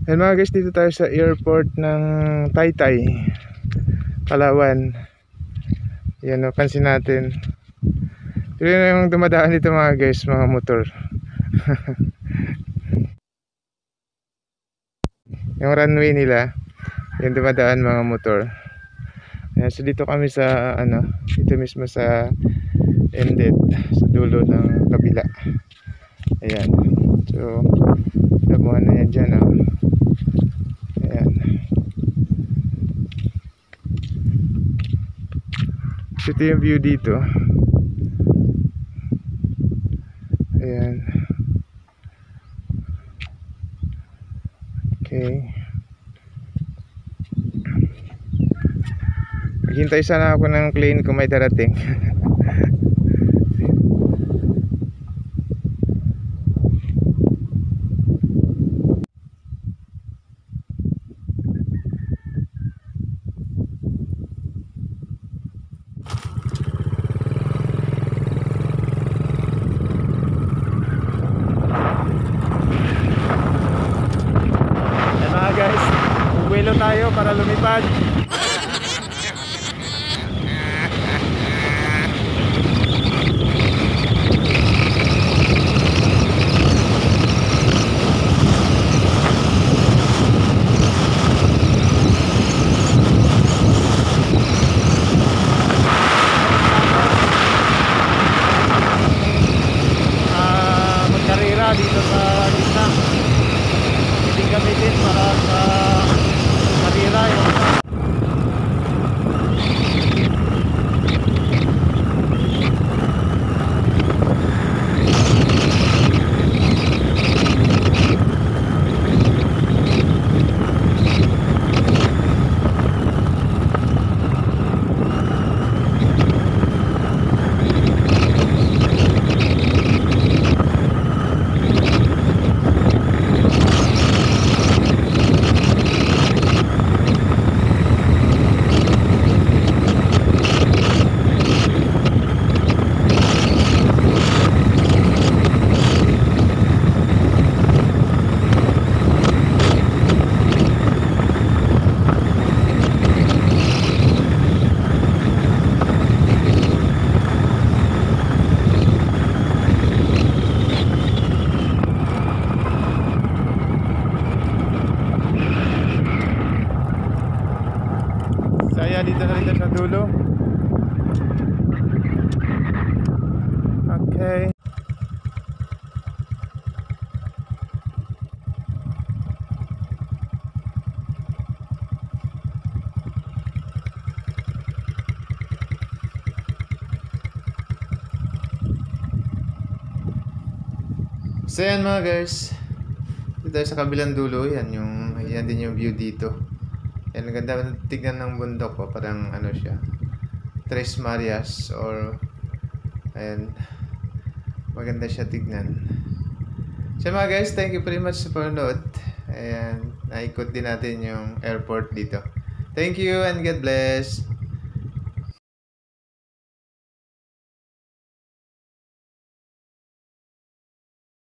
Ayan mga guys, dito tayo sa airport ng Taytay, Palawan. Yan o, pansin natin. Ito yung dumadaan dito mga guys, mga motor. Yung runway nila, yung dumadaan mga motor. Ayan, so dito kami sa dito mismo sa ended, sa dulo ng kabila. Ayan, so damuhan na yan dyan o. Ayan, so ito yung view dito. Ayan, okay. Maghintay sana ako ng plane kung may darating. Guys, buwelo tayo para lumipad. Magkarera dito sa gitna. Hindi gamitin para sa karera yung saya dito na rin sa dulo. Okay. So yan mga guys, dito tayo sa kabilang dulo. Yan din yung view dito. Yan, ang ganda tignan ng bundok po. Parang ano siya, Tres Marias or ayan, maganda siya tignan. So mga guys, thank you very much sa panonood. Ayan, naikot din natin yung airport dito. Thank you and God bless.